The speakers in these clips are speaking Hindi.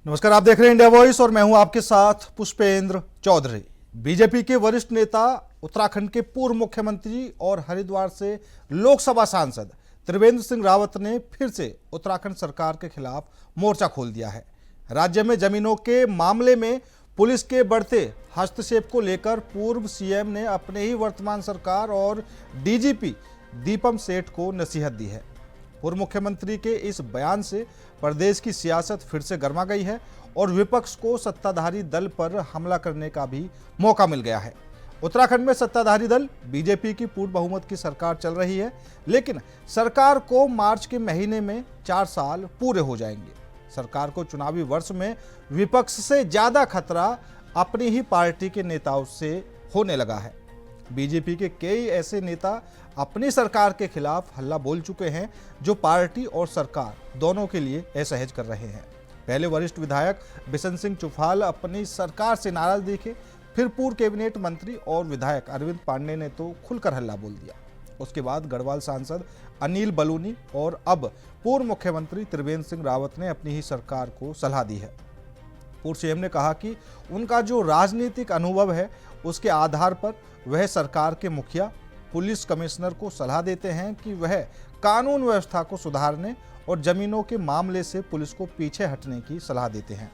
नमस्कार, आप देख रहे हैं इंडिया वॉइस और मैं हूं आपके साथ पुष्पेंद्र चौधरी। बीजेपी के वरिष्ठ नेता, उत्तराखंड के पूर्व मुख्यमंत्री और हरिद्वार से लोकसभा सांसद त्रिवेंद्र सिंह रावत ने फिर से उत्तराखंड सरकार के खिलाफ मोर्चा खोल दिया है। राज्य में जमीनों के मामले में पुलिस के बढ़ते हस्तक्षेप को लेकर पूर्व सीएम ने अपने ही वर्तमान सरकार और डीजीपी दीपम सेठ को नसीहत दी है। पूर्व मुख्यमंत्री के इस बयान से प्रदेश की सियासत फिर से गर्मा गई है और विपक्ष को सत्ताधारी दल पर हमला करने का भी मौका मिल गया है। उत्तराखंड में सत्ताधारी दल बीजेपी की पूर्ण बहुमत की सरकार चल रही है, लेकिन सरकार को मार्च के महीने में 4 साल पूरे हो जाएंगे। सरकार को चुनावी वर्ष में विपक्ष से ज्यादा खतरा अपनी ही पार्टी के नेताओं से होने लगा है। बीजेपी के कई ऐसे नेता अपनी सरकार के खिलाफ हल्ला बोल चुके हैं, जो पार्टी और सरकार दोनों के लिए असहज कर रहे हैं। पहले वरिष्ठ विधायक बिशन सिंह चुफाल अपनी सरकार से नाराज दिखे, फिर पूर्व कैबिनेट मंत्री और विधायक अरविंद पांडे ने तो खुलकर हल्ला बोल दिया। उसके बाद गढ़वाल सांसद अनिल बलूनी और अब पूर्व मुख्यमंत्री त्रिवेंद्र सिंह रावत ने अपनी ही सरकार को सलाह दी है। पूर्व सीएम ने कहा कि उनका जो राजनीतिक अनुभव है, उसके आधार पर वह सरकार के मुखिया, पुलिस कमिश्नर को सलाह देते हैं कि वह कानून व्यवस्था को सुधारने और जमीनों के मामले से पुलिस को पीछे हटने की सलाह देते हैं।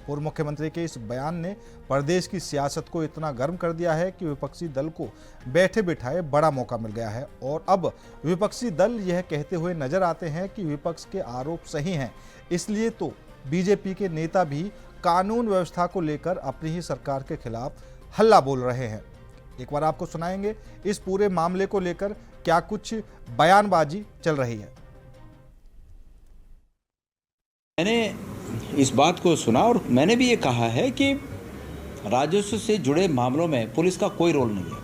पूर्व मुख्यमंत्री के इस बयान ने प्रदेश की सियासत को इतना गर्म कर दिया है कि विपक्षी दल को बैठे बिठाए बड़ा मौका मिल गया है और अब विपक्षी दल यह कहते हुए नजर आते हैं कि विपक्ष के आरोप सही हैं, इसलिए तो बीजेपी के नेता भी कानून व्यवस्था को लेकर अपनी ही सरकार के खिलाफ हल्ला बोल रहे हैं। एक बार आपको सुनाएंगे इस पूरे मामले को लेकर क्या कुछ बयानबाजी चल रही है। मैंने इस बात को सुना और मैंने भी ये कहा है कि राजस्व से जुड़े मामलों में पुलिस का कोई रोल नहीं है,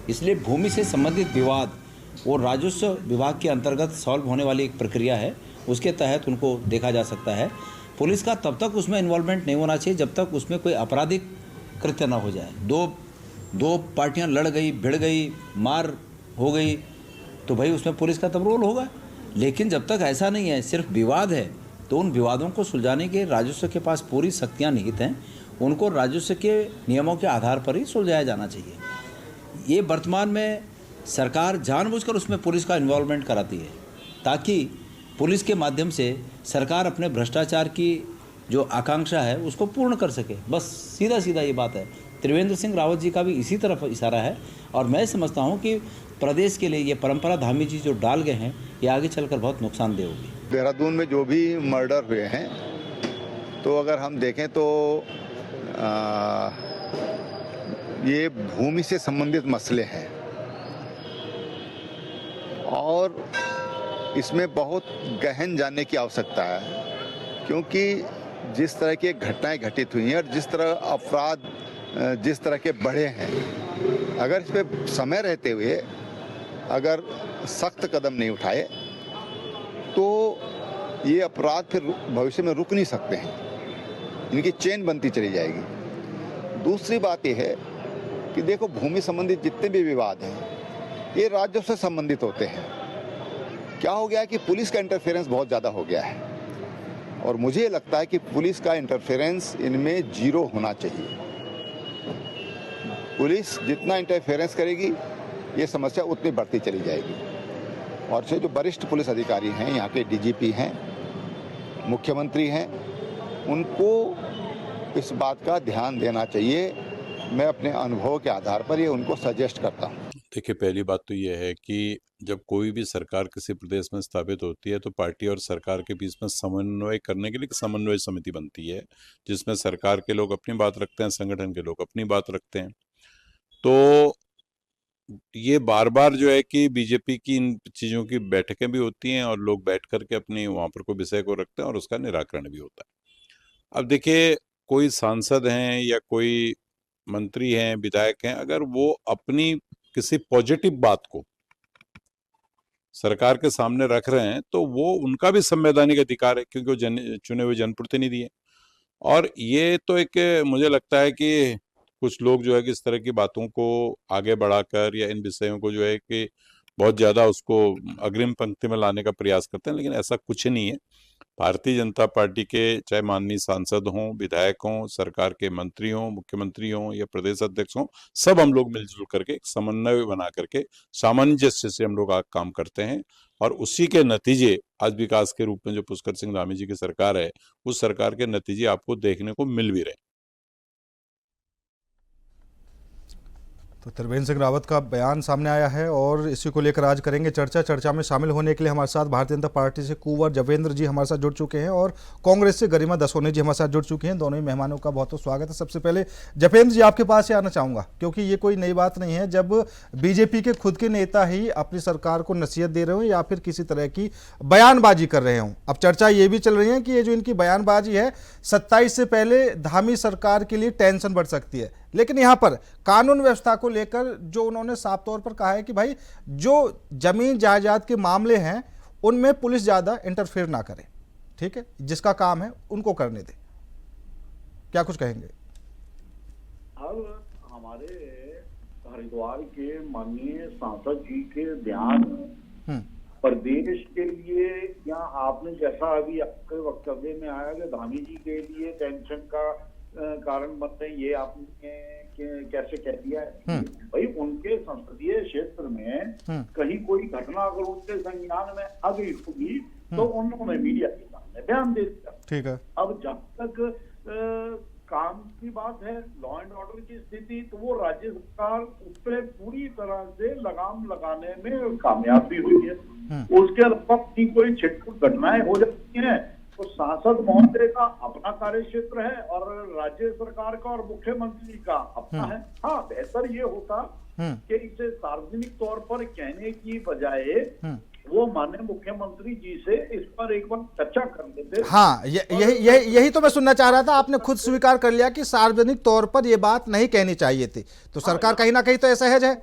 इसलिए भूमि से संबंधित विवाद वो राजस्व विभाग के अंतर्गत सॉल्व होने वाली एक प्रक्रिया है, उसके तहत उनको देखा जा सकता है। पुलिस का तब तक उसमें इन्वॉल्वमेंट नहीं होना चाहिए जब तक उसमें कोई आपराधिक कृत्य ना हो जाए। दो पार्टियां लड़ गई, भिड़ गई, मार हो गई, तो भाई उसमें पुलिस का तब रोल होगा। लेकिन जब तक ऐसा नहीं है, सिर्फ विवाद है, तो उन विवादों को सुलझाने के राजस्व के पास पूरी शक्तियाँ निहित हैं, उनको राजस्व के नियमों के आधार पर ही सुलझाया जाना चाहिए। ये वर्तमान में सरकार जानबूझकर उसमें पुलिस का इन्वॉल्वमेंट कराती है ताकि पुलिस के माध्यम से सरकार अपने भ्रष्टाचार की जो आकांक्षा है उसको पूर्ण कर सके। बस सीधा सीधा ये बात है। त्रिवेंद्र सिंह रावत जी का भी इसी तरफ इशारा है और मैं समझता हूँ कि प्रदेश के लिए ये परंपरा धामी जी जो डाल गए हैं, ये आगे चलकर बहुत नुकसानदेह होगी। देहरादून में जो भी मर्डर हुए हैं, तो अगर हम देखें तो ये भूमि से संबंधित मसले हैं और इसमें बहुत गहन जानने की आवश्यकता है, क्योंकि जिस तरह की घटनाएं घटित हुई हैं और जिस तरह अपराध जिस तरह के बढ़े हैं, अगर इस पर समय रहते हुए अगर सख्त कदम नहीं उठाए तो ये अपराध फिर भविष्य में रुक नहीं सकते हैं, इनकी चेन बनती चली जाएगी। दूसरी बात ये है कि देखो, भूमि संबंधित जितने भी विवाद हैं ये राज्यों से संबंधित होते हैं। क्या हो गया है कि पुलिस का इंटरफेरेंस बहुत ज़्यादा हो गया है और मुझे लगता है कि पुलिस का इंटरफेरेंस इनमें जीरो होना चाहिए। पुलिस जितना इंटरफेरेंस करेगी ये समस्या उतनी बढ़ती चली जाएगी और से जो वरिष्ठ पुलिस अधिकारी हैं, यहाँ के डीजीपी हैं, मुख्यमंत्री हैं, उनको इस बात का ध्यान देना चाहिए। मैं अपने अनुभव के आधार पर ये उनको सजेस्ट करता हूँ। देखिए, पहली बात तो ये है कि जब कोई भी सरकार किसी प्रदेश में स्थापित होती है तो पार्टी और सरकार के बीच में समन्वय करने के लिए समन्वय समिति बनती है, जिसमें सरकार के लोग अपनी बात रखते हैं, संगठन के लोग अपनी बात रखते हैं। तो ये बार बार जो है कि बीजेपी की इन चीज़ों की बैठकें भी होती हैं और लोग बैठ करके अपनी वहाँ पर कोई विषय को रखते हैं और उसका निराकरण भी होता है। अब देखिए, कोई सांसद हैं या कोई मंत्री हैं, विधायक हैं, अगर वो अपनी किसी पॉजिटिव बात को सरकार के सामने रख रहे हैं तो वो उनका भी संवैधानिक अधिकार है, क्योंकि वो चुने हुए जनप्रतिनिधि हैं। और ये तो एक मुझे लगता है कि कुछ लोग जो है कि इस तरह की बातों को आगे बढ़ाकर या इन विषयों को जो है कि बहुत ज़्यादा उसको अग्रिम पंक्ति में लाने का प्रयास करते हैं, लेकिन ऐसा कुछ नहीं है। भारतीय जनता पार्टी के चाहे माननीय सांसद हों, विधायक हों, सरकार के मंत्री हों, मुख्यमंत्री हों या प्रदेश अध्यक्ष हों, सब हम लोग मिलजुल करके एक समन्वय बना करके सामंजस्य से हम लोग आज काम करते हैं और उसी के नतीजे आज विकास के रूप में जो पुष्कर सिंह धामी जी की सरकार है, उस सरकार के नतीजे आपको देखने को मिल भी रहे हैं। तो त्रिवेंद्र सिंह रावत का बयान सामने आया है और इसी को लेकर आज करेंगे चर्चा में शामिल होने के लिए हमारे साथ भारतीय जनता पार्टी से कुंवर जवेंद्र जी हमारे साथ जुड़ चुके हैं और कांग्रेस से गरिमा दसोने जी हमारे साथ जुड़ चुके हैं। दोनों ही मेहमानों का बहुत बहुत स्वागत है। सबसे पहले जवेंद्र जी आपके पास ही आना चाहूँगा, क्योंकि ये कोई नई बात नहीं है जब बीजेपी के खुद के नेता ही अपनी सरकार को नसीहत दे रहे हो या फिर किसी तरह की बयानबाजी कर रहे हों। अब चर्चा ये भी चल रही है कि ये जो इनकी बयानबाजी है 27 से पहले धामी सरकार के लिए टेंशन बढ़ सकती है, लेकिन यहाँ पर कानून व्यवस्था को लेकर जो उन्होंने साफ तौर पर कहा है कि भाई जो जमीन जायदाद के मामले हैं उनमें पुलिस ज्यादा इंटरफेयर ना करे, ठीक है, जिसका काम है उनको करने दे। क्या कुछ कहेंगे? अब हमारे हरिद्वार के माननीय सांसद जी के बयान प्रदेश के लिए, या आपने जैसा अभी आपके वक्तव्य में आया कि धामी जी के लिए टेंशन का कारण बनते हैं, ये आपने कैसे कह दिया है? भाई उनके संसदीय क्षेत्र में कहीं कोई घटना अगर उनके संज्ञान में आ गई होगी तो उन्होंने मीडिया के सामने बयान दे दिया। ठीक है। अब जब तक काम की बात है, लॉ एंड ऑर्डर की स्थिति, तो वो राज्य सरकार उस पर पूरी तरह से लगाम लगाने में कामयाब भी हुई है। उसके अलावा कोई छिटपुट घटनाएं हो जाती हैं तो सांसद महोदय का अपना कार्य क्षेत्र है और राज्य सरकार का और मुख्यमंत्री का अपना है। हाँ, बेहतर ये होता कि इसे सार्वजनिक तौर पर कहने की बजाय वो माननीय मुख्यमंत्री जी से इस पर एक बार चर्चा कर लेते। हाँ, यही तो मैं सुनना चाह रहा था। आपने खुद स्वीकार कर लिया कि सार्वजनिक तौर पर ये बात नहीं कहनी चाहिए थी, तो सरकार कहीं ना कहीं तो असहज है।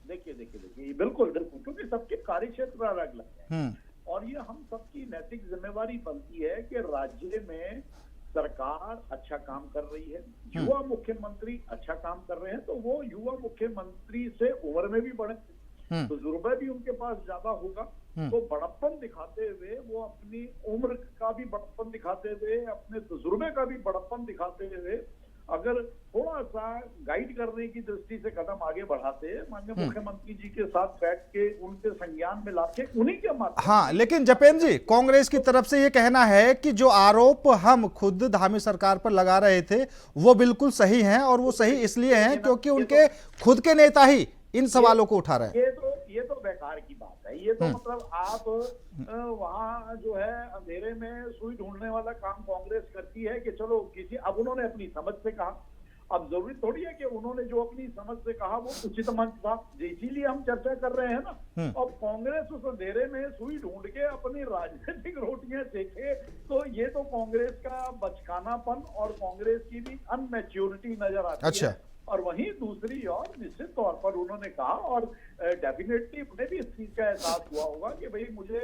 देखिए बिल्कुल, क्योंकि सबके कार्य क्षेत्र अलग अलग है और ये हम सबकी नैतिक जिम्मेवारी बनती है कि राज्य में सरकार अच्छा काम कर रही है, युवा मुख्यमंत्री अच्छा काम कर रहे हैं, तो वो युवा मुख्यमंत्री से उम्र में भी बड़े, तजुर्बा भी उनके पास ज्यादा होगा, तो बड़प्पन दिखाते हुए वो अपनी उम्र का भी बड़प्पन दिखाते हुए, अपने तजुर्बे का भी बड़प्पन दिखाते हुए अगर थोड़ा सा गाइड करने की दृष्टि से कदम आगे बढ़ाते माननीय मुख्यमंत्री जी के साथ बैठ के उनके संज्ञान में लाके उन्हीं के माध्यम। हाँ, लेकिन जपेंद्र जी, कांग्रेस की तरफ से ये कहना है कि जो आरोप हम खुद धामी सरकार पर लगा रहे थे वो बिल्कुल सही हैं और वो सही इसलिए हैं क्योंकि उनके खुद के नेता ही इन सवालों को उठा रहे हैं। ये तो बेकार की बात है। ये तो मतलब आप वहाँ जो है अंधेरे में सुई ढूंढने वाला काम कांग्रेस करती है कि चलो किसी, अब उन्होंने अपनी समझ से कहा, अब जरूरी थोड़ी है कि उन्होंने जो अपनी समझ से कहा वो उचित मंच था, इसीलिए हम चर्चा कर रहे हैं ना। अब कांग्रेस उस अंधेरे में सुई ढूंढ के अपनी राजनीतिक रोटियां सेके, तो ये तो कांग्रेस का बचकानापन और कांग्रेस की भी अनमैच्योरिटी नजर आती है। और वहीं दूसरी ओर निश्चित तौर पर उन्होंने कहा और डेफिनेटली उन्हें भी इस चीज का एहसास हुआ होगा कि भाई मुझे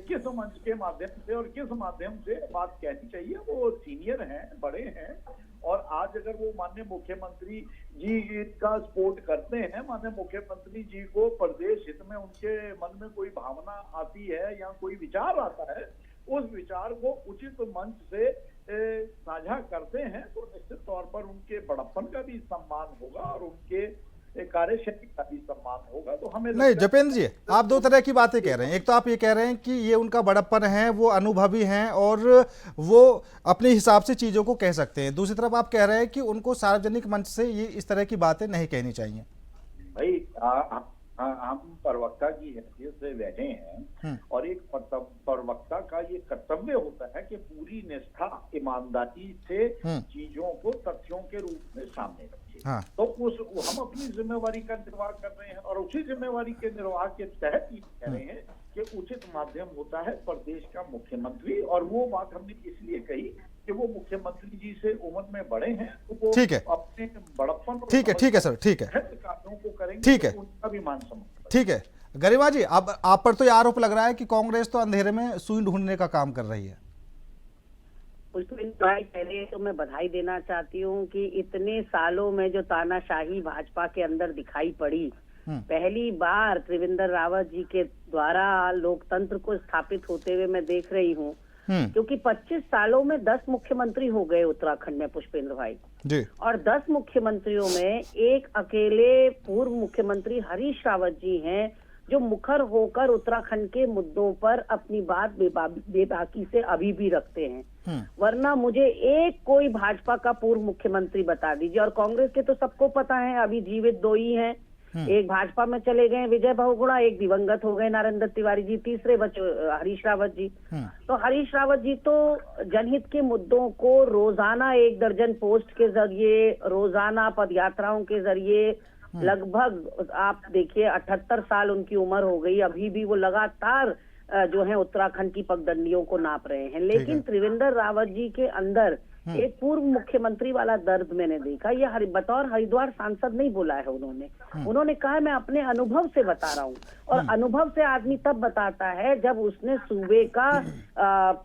किस मंच के माध्यम से और किस माध्यम से बात कहनी चाहिए। वो सीनियर हैं, बड़े हैं, और आज अगर वो माननीय मुख्यमंत्री जी का सपोर्ट करते हैं, माननीय मुख्यमंत्री जी को प्रदेश हित में उनके मन में कोई भावना आती है या कोई विचार आता है, उस विचार को उचित मंच से साझा करते हैं, तो निश्चित तौर पर उनके बड़प्पन का भी सम्मान होगा और उनके कार्यशक्ति का भी सम्मान होगा। तो हमें नहीं जपेंद्र जी, आप दो तरह की बातें कह रहे हैं। एक तो आप ये कह रहे हैं कि ये उनका बड़प्पन है, वो अनुभवी हैं और वो अपने हिसाब से चीजों को कह सकते हैं। दूसरी तरफ आप कह रहे हैं कि उनको सार्वजनिक मंच से ये इस तरह की बातें नहीं कहनी चाहिए। भाई हम प्रवक्ता की हैसियत से बैठे हैं और एक प्रवक्ता का ये कर्तव्य होता है कि पूरी निष्ठा ईमानदारी से चीजों को तथ्यों के रूप में सामने रखें। तो हम अपनी जिम्मेवारी का निर्वाह कर रहे हैं और उसी जिम्मेवारी के निर्वाह के तहत ही कह रहे हैं कि उचित माध्यम होता है प्रदेश का मुख्यमंत्री, और वो बात हमने इसलिए कही कि वो मुख्यमंत्री जी से उम्र में बड़े हैं, तो वो अपने बड़प्पन, ठीक है सर, ठीक है, कार्यों को करेंगे, ठीक है, उनका भी मान सम्मान। ठीक है गरिमा जी, अब आप पर तो ये आरोप लग रहा है कि कांग्रेस तो अंधेरे में सुई ढूंढने का काम कर रही है। पहले तो मैं बधाई देना चाहती हूँ कि इतने सालों में जो तानाशाही भाजपा के अंदर दिखाई पड़ी पहली बार त्रिवेंद्र रावत जी के द्वारा लोकतंत्र को स्थापित होते हुए मैं देख रही हूँ, क्योंकि 25 सालों में 10 मुख्यमंत्री हो गए उत्तराखंड में पुष्पेंद्र भाई जी। और 10 मुख्यमंत्रियों में एक अकेले पूर्व मुख्यमंत्री हरीश रावत जी हैं जो मुखर होकर उत्तराखंड के मुद्दों पर अपनी बात बेबाकी से अभी भी रखते हैं। वरना मुझे एक कोई भाजपा का पूर्व मुख्यमंत्री बता दीजिए, और कांग्रेस के तो सबको पता है अभी जीवित 2 ही हैं, एक भाजपा में चले गए विजय बहुगुणा, एक दिवंगत हो गए नारायण दत्त तिवारी जी, तीसरे बचे हरीश रावत जी। तो हरीश रावत जी तो जनहित के मुद्दों को रोजाना 1 दर्जन पोस्ट के जरिए, रोजाना पदयात्राओं के जरिए, लगभग आप देखिए 78 साल उनकी उम्र हो गई, अभी भी वो लगातार जो है उत्तराखंड की पगडंडियों को नाप रहे हैं। लेकिन त्रिवेंद्र रावत जी के अंदर एक पूर्व मुख्यमंत्री वाला दर्द मैंने देखा। ये बतौर हरिद्वार सांसद नहीं बोला है उन्होंने कहा मैं अपने अनुभव से बता रहा हूँ, और अनुभव से आदमी तब बताता है जब उसने सूबे का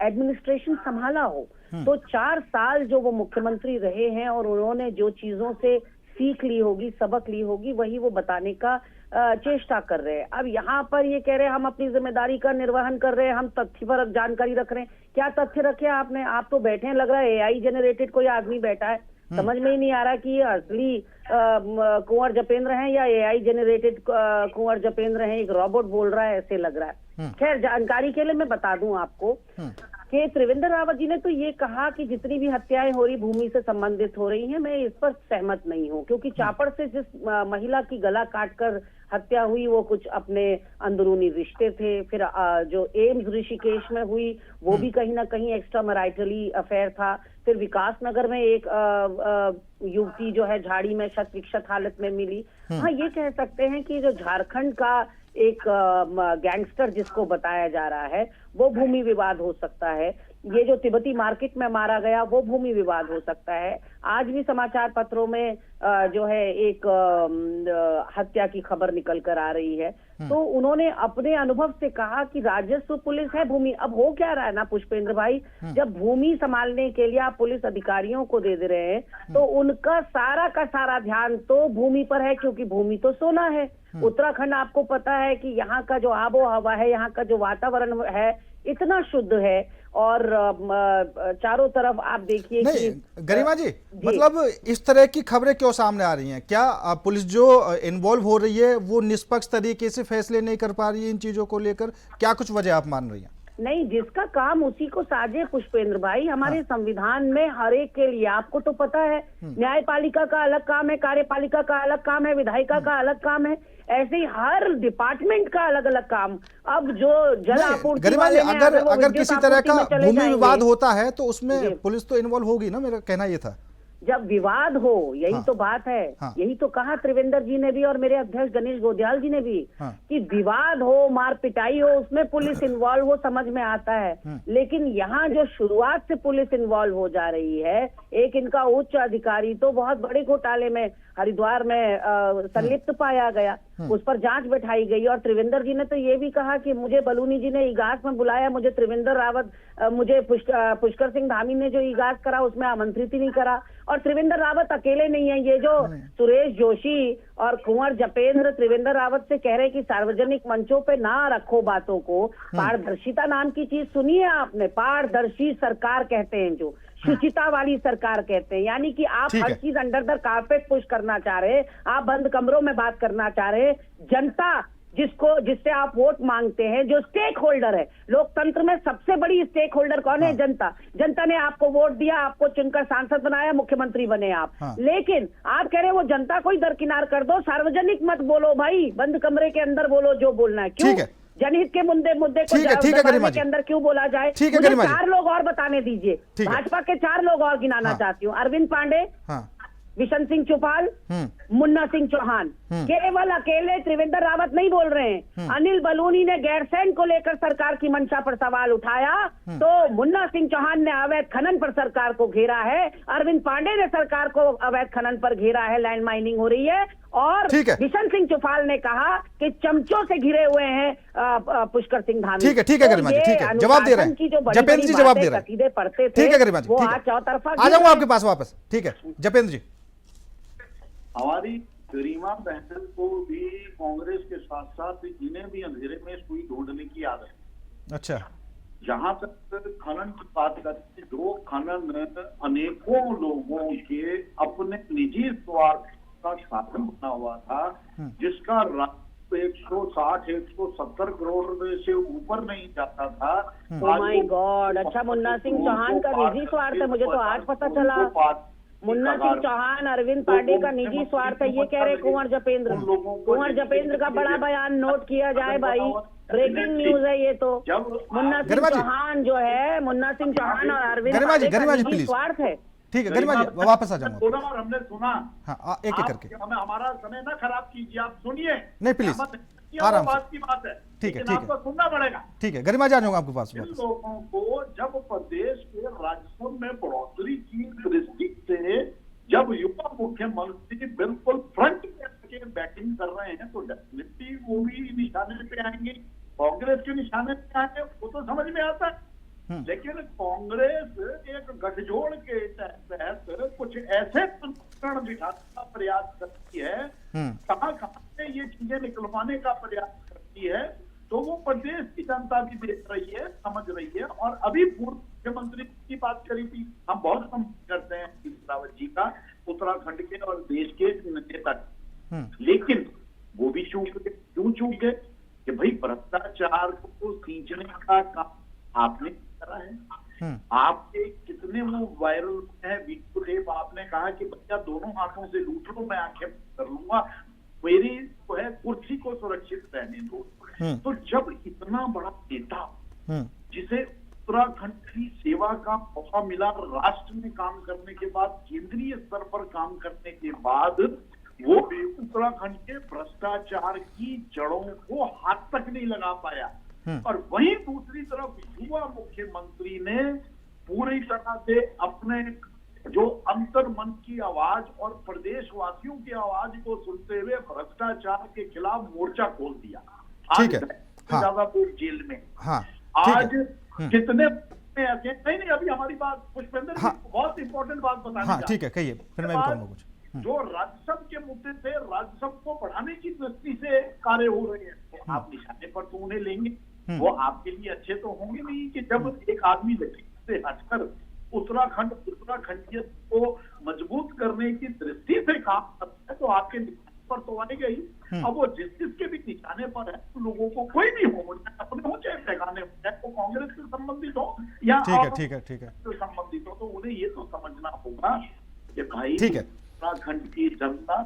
एडमिनिस्ट्रेशन संभाला हो। तो 4 साल जो वो मुख्यमंत्री रहे हैं और उन्होंने जो चीजों से सीख ली होगी, सबक ली होगी, वही वो बताने का चेष्टा कर रहे हैं। अब यहाँ पर ये कह रहे हैं हम अपनी जिम्मेदारी का निर्वहन कर रहे हैं, हम तथ्य पर जानकारी रख रहे हैं। क्या तथ्य रखे आपने? आप तो बैठे हैं, लग रहा है एआई जनरेटेड कोई आदमी बैठा है। समझ में ही नहीं आ रहा कि ये असली कुंवर जपेंद्र हैं या एआई जनरेटेड कुंवर जपेंद्र हैं, एक रोबोट बोल रहा है ऐसे लग रहा है। खैर, जानकारी के लिए मैं बता दूं आपको कि त्रिवेंद्र रावत जी ने तो ये कहा कि जितनी भी हत्याएं हो रही भूमि से संबंधित हो रही हैं, मैं इस पर सहमत नहीं हूं, क्योंकि चापड़ से जिस महिला की गला काटकर हत्या हुई वो कुछ अपने अंदरूनी रिश्ते थे। फिर जो एम्स ऋषिकेश में हुई वो भी कहीं ना कहीं एक्स्ट्रा मैरिटली अफेयर था। फिर विकास नगर में एक युवती जो है झाड़ी में शत विक्षत हालत में मिली। हाँ, ये कह सकते हैं कि जो झारखंड का एक गैंगस्टर जिसको बताया जा रहा है वो भूमि विवाद हो सकता है। ये जो तिब्बती मार्केट में मारा गया वो भूमि विवाद हो सकता है। आज भी समाचार पत्रों में जो है एक हत्या की खबर निकल कर आ रही है। तो उन्होंने अपने अनुभव से कहा कि राजस्व पुलिस है, भूमि। अब हो क्या रहा है ना पुष्पेंद्र भाई, जब भूमि संभालने के लिए आप पुलिस अधिकारियों को दे रहे हैं तो उनका सारा का सारा ध्यान तो भूमि पर है, क्योंकि भूमि तो सोना है। उत्तराखंड आपको पता है कि यहाँ का जो आबो हवा है, यहाँ का जो वातावरण है इतना शुद्ध है, और चारों तरफ आप देखिए कि गरिमा जी, मतलब इस तरह की खबरें क्यों सामने आ रही हैं? क्या पुलिस जो इन्वॉल्व हो रही है वो निष्पक्ष तरीके से फैसले नहीं कर पा रही है इन चीजों को लेकर? क्या कुछ वजह आप मान रही हैं? नहीं, जिसका काम उसी को साजे पुष्पेंद्र भाई। हमारे संविधान में हर एक के लिए, आपको तो पता है, न्यायपालिका का अलग काम है, कार्यपालिका का अलग काम है, विधायिका का अलग काम है, ऐसे ही हर डिपार्टमेंट का अलग अलग काम। अब जो जल आपूर्ति गरिमा जी, अगर किसी तरह का भूमि विवाद होता है तो उसमें पुलिस तो इन्वॉल्व होगी ना, मेरा कहना ये था। जब विवाद हो, यही तो बात है। यही तो कहा त्रिवेंद्र जी ने भी और मेरे अध्यक्ष गणेश गोदियाल जी ने भी कि विवाद हो, मार पिटाई हो, उसमें पुलिस इन्वॉल्व हो, समझ में आता है। लेकिन यहाँ जो शुरुआत से पुलिस इन्वॉल्व हो जा रही है, एक इनका उच्च अधिकारी तो बहुत बड़े घोटाले में हरिद्वार में संलिप्त पाया गया, उस पर जांच बैठाई गई। और त्रिवेंद्र जी ने तो ये भी कहा कि मुझे बलूनी जी ने इगास में बुलाया, मुझे त्रिवेंद्र रावत, मुझे पुष्कर सिंह धामी ने जो इगास करा उसमें आमंत्रित ही नहीं करा। और त्रिवेंद्र रावत अकेले नहीं है, ये जो सुरेश जोशी और कुंवर जपेंद्र त्रिवेंद्र रावत से कह रहे हैं कि सार्वजनिक मंचों पे ना रखो बातों को। पारदर्शिता नाम की चीज सुनी है आपने? पारदर्शी सरकार कहते हैं, जो शुचिता वाली सरकार कहते हैं। यानी कि आप हर चीज अंडर द कारपेट पुश करना चाह रहे, आप बंद कमरों में बात करना चाह रहे। जनता जिससे आप वोट मांगते हैं, जो स्टेक होल्डर है लोकतंत्र में, सबसे बड़ी स्टेक होल्डर कौन है? जनता। जनता ने आपको वोट दिया, आपको चुनकर सांसद बनाया, मुख्यमंत्री बने आप। लेकिन आप कह रहे वो जनता को ही दरकिनार कर दो, सार्वजनिक मत बोलो भाई, बंद कमरे के अंदर बोलो जो बोलना है। क्यों? जनहित के मुद्दे को के अंदर क्यों बोला जाए? मुझे 4 लोग और बताने दीजिए, भाजपा के 4 लोग और गिनाना चाहती हूँ। अरविंद पांडे, विशन सिंह चौपाल, मुन्ना सिंह चौहान। केवल अकेले त्रिवेंद्र रावत नहीं बोल रहे हैं। अनिल बलूनी ने गैरसैंण को लेकर सरकार की मंशा पर सवाल उठाया तो मुन्ना सिंह चौहान ने अवैध खनन पर सरकार को घेरा है। अरविंद पांडे ने सरकार को अवैध खनन पर घेरा है, लैंड माइनिंग हो रही है। और विशन सिंह चौपाल ने कहा कि चमचों से घिरे हुए हैं पुष्कर सिंह धामी। ठीक है गरिमा जी, ठीक है, जवाब दे रहे हैं। जपेंद्र जी जवाब दे रहे हैं, पढ़ते थे, ठीक है गरिमा जी, वो आज चौतरफा। आ जाऊंगा आपके पास वापस। ठीक है जपेंद्र जी। हमारी गरिमा बहन को भी कांग्रेस के साथ साथ इन्हें भी अंधेरे में सुई ढूंढने की आदत है। अच्छा। जहां तक खनन की बात करते, जो खनन अनेकों लोगों के अपने निजी स्वार्थ का साधन बना हुआ था, जिसका 160-170 करोड़ से ऊपर नहीं जाता था। Oh my God. अच्छा, मुन्ना सिंह चौहान का निजी स्वार्थ है, मुझे तो आज पता चला। मुन्ना सिंह चौहान, अरविंद पांडे का निजी स्वार्थ है, ये कह रहे कुंवर जपेंद्र। कुंवर जपेंद्र का बड़ा बयान नोट किया जाए भाई, ब्रेकिंग न्यूज है ये तो। मुन्ना सिंह चौहान जो है, मुन्ना सिंह चौहान और अरविंद पांडे का निजी स्वार्थ है। ठीक है गरिमा जी, वापस आ जाऊंगा। और हमने सुना। हाँ, एक एक करके। हमें हमारा समय ना खराब कीजिए, आप सुनिए। नहीं प्लीज, आराम से। बात की बात है, ठीक है, लेकिन आपको सुनना पड़ेगा। ठीक है गरिमा जी, आ जाऊंगा आपके पास। इन लोगों को जब प्रदेश के राजस्व में बढ़ोतरी की दृष्टि से जब युवा मुख्यमंत्री बिल्कुल फ्रंट पे बैटिंग कर रहे हैं, तो डेफिनेटली वो भी निशाने पे आएंगे, कांग्रेस के निशाने पे आएंगे, वो तो समझ में आता है। लेकिन कांग्रेस एक गठजोड़ के तहत कुछ ऐसे संस्करण बिठाने का प्रयास करती है, कहां से ये चीजें निकलवाने का प्रयास करती है, तो वो प्रदेश की जनता भी देख रही है, समझ रही है। और अभी पूर्व मुख्यमंत्री की बात करी थी, हम बहुत कम करते हैं रावत जी का, उत्तराखंड के और देश के नेता, लेकिन वो भी चूक गए। क्यों चूक गए? कि भाई भ्रष्टाचार को सींचने का काम आपने करा है। आपके कितने वो वायरल है वीडियो टेप, आपने कहा कि भैया दोनों हाथों से लूट लो, मैं आंखें कर लूंगा, मेरी जो है कुर्सी को सुरक्षित रहने दो। तो जब इतना बड़ा नेता, जिसे उत्तराखंड की सेवा का मौका मिला, राष्ट्र में काम करने के बाद, केंद्रीय स्तर पर काम करने के बाद, वो भी उत्तराखंड के भ्रष्टाचार की जड़ों को हाथ तक नहीं लगा पाया। और वहीं दूसरी तरफ युवा मुख्यमंत्री ने पूरी तरह से अपने जो अंतर मन की आवाज और प्रदेशवासियों की आवाज को सुनते हुए भ्रष्टाचार के खिलाफ मोर्चा खोल दिया। ठीक है। ज्यादा लोग जेल में। हाँ, आज कितने ऐसे नहीं, अभी हमारी बात पुष्पेंद्र जी बहुत इंपॉर्टेंट बात बतानी। हाँ ठीक है, कहिए, फिर मैं भी कहूंगा कुछ। जो राजस्व के मुद्दे से, राजस्व को बढ़ाने की दृष्टि से कार्य हो रहे हैं, तो आप निशाने पर तो उन्हें लेंगे, वो आपके लिए अच्छे तो होंगे नहीं। कि जब एक आदमी से हटकर उत्तराखंडियत को मजबूत करने की दृष्टि से काम करता है, तो आपके निशाने पर तो आएगा ही। अब वो जिसके भी निशाने पर है, तो लोगों को कोई भी हो, अपने हो चाहे ठिकाने हो, चाहे वो कांग्रेस से संबंधित हो या ठीक है संबंधित हो, तो उन्हें ये तो समझना होगा कि भाई ठीक है, उत्तराखंड की जनता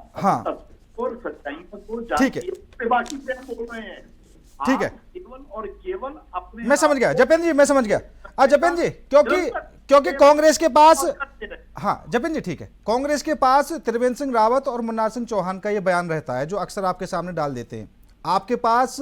और सच्चाइयों को ठीक है, बाकी से हम बोल रहे हैं। ठीक है, केवल और केवल अपने, मैं समझ गया जपेंद्र जी, मैं समझ गया। जपेंद्र जी, क्योंकि कांग्रेस के पास, हाँ जपेंद्र जी ठीक है, कांग्रेस के पास त्रिवेंद्र सिंह रावत और मुन्ना सिंह चौहान का ये बयान रहता है, जो अक्सर आपके सामने डाल देते हैं। आपके पास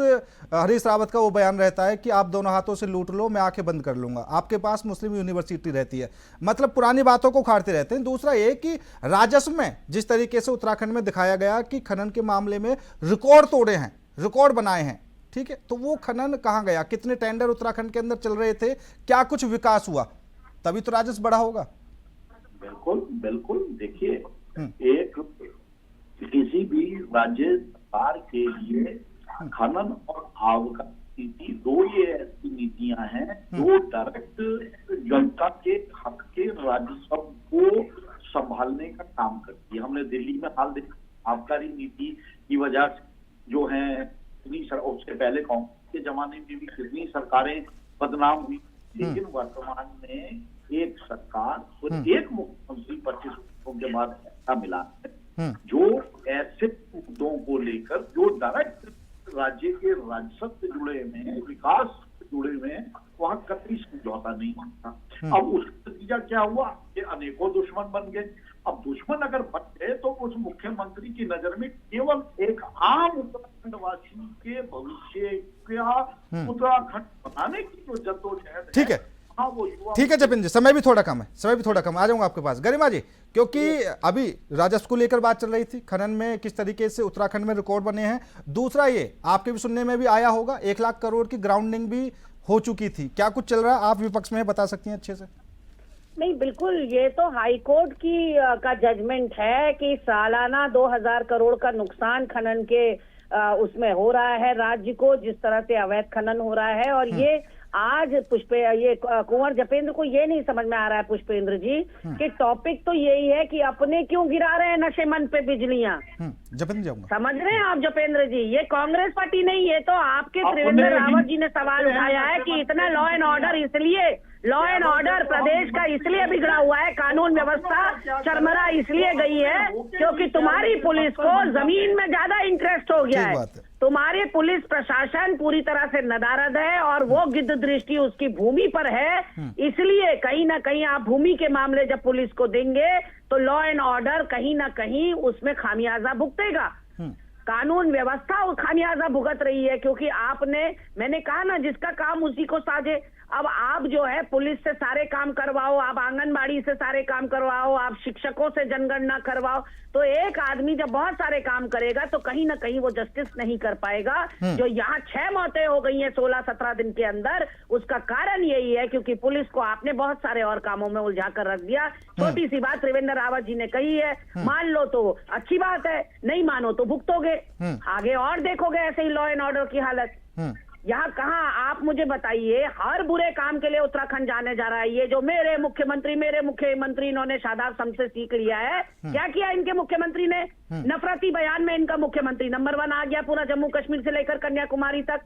हरीश रावत का वो बयान रहता है कि आप दोनों हाथों से लूट लो, मैं आंखें बंद कर लूंगा। आपके पास मुस्लिम यूनिवर्सिटी रहती है, मतलब पुरानी बातों को उखाड़ते रहते हैं। दूसरा ये कि राजस्व में जिस तरीके से उत्तराखंड में दिखाया गया कि खनन के मामले में रिकॉर्ड तोड़े हैं, रिकॉर्ड बनाए हैं, ठीक है, तो वो खनन कहाँ गया? कितने टेंडर उत्तराखंड के अंदर चल रहे थे? क्या कुछ विकास हुआ? तभी तो राजस्व बढ़ा होगा। बिल्कुल बिल्कुल। देखिए, एक किसी भी राज्य सरकार के लिए खनन और आबकारी नीति, दो ये ऐसी नीतियां हैं जो डायरेक्ट जनता के हक के राजस्व को संभालने का काम करती है। हमने दिल्ली में हाल देखा, आबकारी नीति की वजह से जो है, उससे पहले कांग्रेस के जमाने में भी कितनी सरकारें बदनाम हुई, लेकिन वर्तमान में एक सरकार और एक मुख्यमंत्री 25 वर्षों के बाद ऐसा मिला है जो ऐसे मुद्दों को लेकर, जो डायरेक्ट राज्य के राजस्व से जुड़े हुए, विकास से जुड़े हुए, वहां कतई समझौता नहीं होता। अब उसका नतीजा क्या हुआ? कि अनेकों दुश्मन बन गए। अब दुश्मन अगर बन गए तो उस मुख्यमंत्री की नजर में केवल एक आम उत्तराखंड वासी के भविष्य का उत्तराखंड बनाने की जो जद्दोजहद, ठीक है, ठीक है जपेंद्र जी, समय भी थोड़ा कम है, आ जाऊंगा आपके पास। गरिमा जी, क्योंकि अभी राजस्व को लेकर बात चल रही थी, खनन में किस तरीके से उत्तराखंड में रिकॉर्ड बने हैं। दूसरा ये आपके भी सुनने में भी आया होगा, 1 लाख करोड़ की ग्राउंडिंग भी हो चुकी थी। क्या कुछ चल रहा है? आप विपक्ष में बता सकती हैं अच्छे से। नहीं, बिल्कुल, ये तो हाई कोर्ट की का जजमेंट है कि सालाना 2000 करोड़ का नुकसान खनन के उसमें हो रहा है राज्य को, जिस तरह से अवैध खनन हो रहा है। और ये आज कुंवर जपेंद्र को ये नहीं समझ में आ रहा है, पुष्पेंद्र जी, कि टॉपिक तो यही है कि अपने क्यों गिरा रहे हैं नशेमंद पे बिजलियां। जपेंद्र जाऊंगा, समझ रहे हैं आप जपेंद्र जी? ये कांग्रेस पार्टी नहीं, ये तो आपके त्रिवेंद्र रावत जी ने सवाल उठाया है कि इतना लॉ एंड ऑर्डर, इसलिए लॉ एंड ऑर्डर प्रदेश का इसलिए बिगड़ा हुआ है, कानून व्यवस्था चरमरा इसलिए गई है क्योंकि तुम्हारी पुलिस को जमीन में ज्यादा इंटरेस्ट हो गया है। तुम्हारे पुलिस प्रशासन पूरी तरह से नदारद है और वो गिद्ध दृष्टि उसकी भूमि पर है, इसलिए कहीं ना कहीं आप भूमि के मामले जब पुलिस को देंगे तो लॉ एंड ऑर्डर कहीं ना कहीं उसमें खामियाजा भुगतेगा। कानून व्यवस्था वो खामियाजा भुगत रही है क्योंकि मैंने कहा ना, जिसका काम उसी को साजे। अब आप जो है पुलिस से सारे काम करवाओ, आप आंगनबाड़ी से सारे काम करवाओ, आप शिक्षकों से जनगणना करवाओ, तो एक आदमी जब बहुत सारे काम करेगा तो कहीं ना कहीं वो जस्टिस नहीं कर पाएगा। जो यहाँ 6 मौतें हो गई हैं 16-17 दिन के अंदर, उसका कारण यही है क्योंकि पुलिस को आपने बहुत सारे और कामों में उलझा कर रख दिया। छोटी सी बात त्रिवेंद्र रावत जी ने कही है, मान लो तो अच्छी बात है, नहीं मानो तो भुगतोगे, आगे और देखोगे ऐसे ही लॉ एंड ऑर्डर की हालत। यहाँ कहाँ, आप मुझे बताइए, हर बुरे काम के लिए उत्तराखंड जाने जा रहा है। ये जो मेरे मुख्यमंत्री इन्होंने शादाब शम्स से सीख लिया है। क्या किया इनके मुख्यमंत्री ने? नफरती बयान में इनका मुख्यमंत्री नंबर 1 आ गया, पूरा जम्मू कश्मीर से लेकर कन्याकुमारी तक।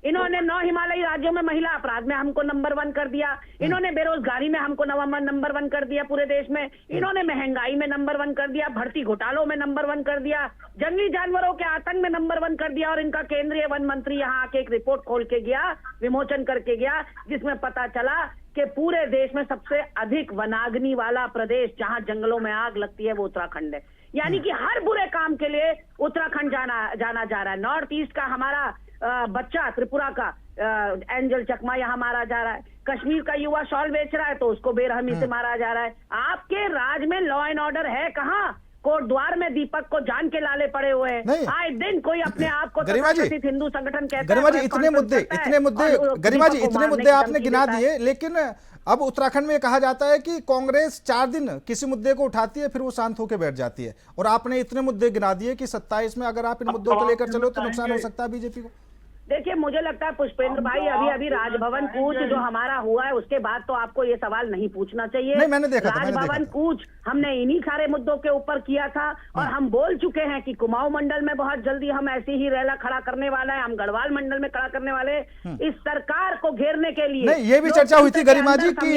इन्होंने 9 हिमालयी राज्यों में महिला अपराध में हमको नंबर 1 कर दिया। इन्होंने बेरोजगारी में हमको नंबर 1 कर दिया पूरे देश में। इन्होंने महंगाई में नंबर 1 कर दिया, भर्ती घोटालों में नंबर 1 कर दिया, जंगली जानवरों के आतंक में नंबर 1 कर दिया। और इनका केंद्रीय वन मंत्री यहाँ आके एक रिपोर्ट खोल के गया, विमोचन करके गया, जिसमें पता चला कि पूरे देश में सबसे अधिक वनाग्नि वाला प्रदेश जहां जंगलों में आग लगती है वो उत्तराखंड है। यानी कि हर बुरे काम के लिए उत्तराखंड जाना जा रहा है। नॉर्थ ईस्ट का हमारा बच्चा, त्रिपुरा का एंजल चकमा यहाँ मारा जा रहा है। कश्मीर का युवा शॉल बेच रहा है तो उसको बेरहमी से मारा जा रहा है। आपके राज में लॉ एंड ऑर्डर है कहाँ? कोट द्वार में दीपक को जान के लाले पड़े हुए हैं। आए दिन कोई अपने आप को तथाकथित हिंदू संगठन कहता है। गरिमा जी, इतने मुद्दे आपने गिना दिए, लेकिन अब उत्तराखंड में कहा जाता है कि कांग्रेस 4 दिन किसी मुद्दे को उठाती है, फिर वो शांत होकर बैठ जाती है। और आपने इतने मुद्दे गिना दिए कि 27 में अगर आप इन मुद्दों को लेकर चलो तो नुकसान हो सकता है बीजेपी को। देखिए, मुझे लगता है पुष्पेंद्र भाई, अभी राजभवन कूच जो हमारा हुआ है उसके बाद तो आपको ये सवाल नहीं पूछना चाहिए। नहीं, मैंने देखा था, राजभवन कूच हमने इन्हीं सारे मुद्दों के ऊपर किया था और हम बोल चुके हैं कि कुमाऊं मंडल में बहुत जल्दी हम ऐसी ही रैला खड़ा करने वाला है, हम गढ़वाल मंडल में खड़ा करने वाले इस सरकार को घेरने के लिए। नहीं, ये भी चर्चा हुई थी गरिमा जी कि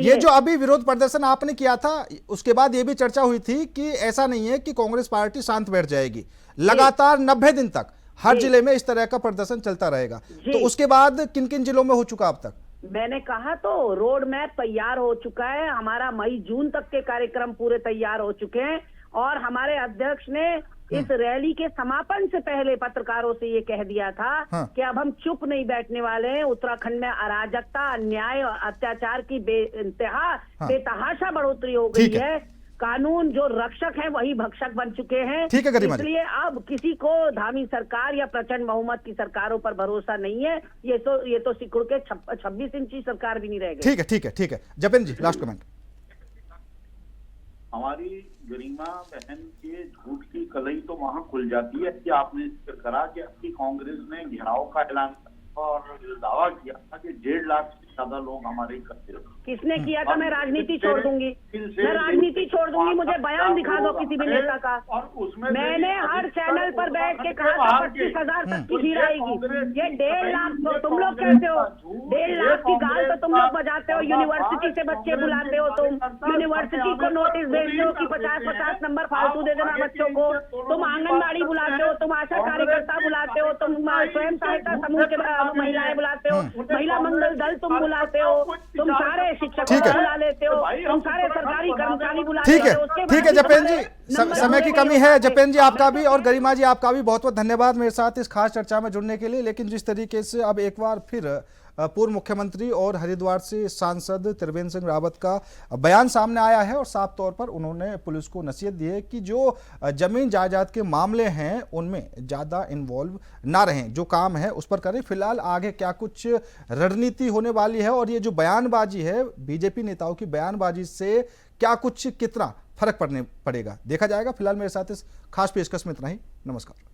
ये जो अभी विरोध प्रदर्शन आपने किया था, उसके बाद ये भी चर्चा हुई थी कि ऐसा नहीं है कि कांग्रेस पार्टी शांत बैठ जाएगी, लगातार 90 दिन तक हर जिले में इस तरह का प्रदर्शन चलता रहेगा। तो उसके बाद किन किन जिलों में हो चुका अब तक? मैंने कहा तो रोड मैप तैयार हो चुका है, हमारा मई जून तक के कार्यक्रम पूरे तैयार हो चुके हैं और हमारे अध्यक्ष ने इस रैली के समापन से पहले पत्रकारों से ये कह दिया था कि अब हम चुप नहीं बैठने वाले हैं। उत्तराखंड में अराजकता, अन्याय और अत्याचार की बेतहाशा बढ़ोतरी हो गई है। कानून जो रक्षक है वही भक्षक बन चुके हैं। ठीक है गरिमा जी, इसलिए अब किसी को धामी सरकार या प्रचंड बहुमत की सरकारों पर भरोसा नहीं है। ये तो सिकुड़ के 26 इंची सरकार भी नहीं रह गई। ठीक है जपेंद्र जी, लास्ट कमेंट। हमारी गरिमा बहन के झूठ की कलई तो वहां खुल जाती है कि आपने जिक्र करा कि अपनी कांग्रेस ने घेराव का ऐलान और दावा किया था कि 1.5 लाख से ज्यादा लोग हमारे इकट्ठे हो। किसने किया था? मैं राजनीति छोड़ दूंगी, मुझे बयान दिखा दो किसी भी नेता का। और उसमें मैंने हर चैनल पर बैठ के कहा था 25,000 तक की भीड़ आएगी। ये 1.5 लाख तुम लोग कहते हो, 1.5 लाख की गाल तो तुम लोग बजाते हो। यूनिवर्सिटी से बच्चे बुलाते हो तुम, यूनिवर्सिटी को नोटिस भेजते हो कि 50-50 नंबर फालतू दे देना बच्चों को। तुम आंगनबाड़ी बुलाते हो, तुम आशा कार्यकर्ता बुलाते हो, तुम स्वयं सहायता समूह के महिलाएं बुलाते हो, महिला मंगल दल तुम बुलाते हो, तुम सारे शिक्षकों बुला लेते हो, तुम सारे सरकारी कर्मचारी बुलाते हो। ठीक है जपेंद्र जी, समय की कमी है। जपेन जी आपका भी और गरिमा जी आपका भी बहुत बहुत धन्यवाद मेरे साथ इस खास चर्चा में जुड़ने के लिए। लेकिन जिस तरीके से अब एक बार फिर पूर्व मुख्यमंत्री और हरिद्वार से सांसद त्रिवेंद्र सिंह रावत का बयान सामने आया है और साफ तौर पर उन्होंने पुलिस को नसीहत दी है कि जो जमीन जायदाद के मामले हैं उनमें ज़्यादा इन्वॉल्व ना रहें, जो काम है उस पर करें। फिलहाल आगे क्या कुछ रणनीति होने वाली है और ये जो बयानबाजी है बीजेपी नेताओं की बयानबाजी से क्या कुछ कितना फर्क पड़ेगा देखा जाएगा। फिलहाल मेरे साथ इस खास पेशकश में इतना ही। नमस्कार।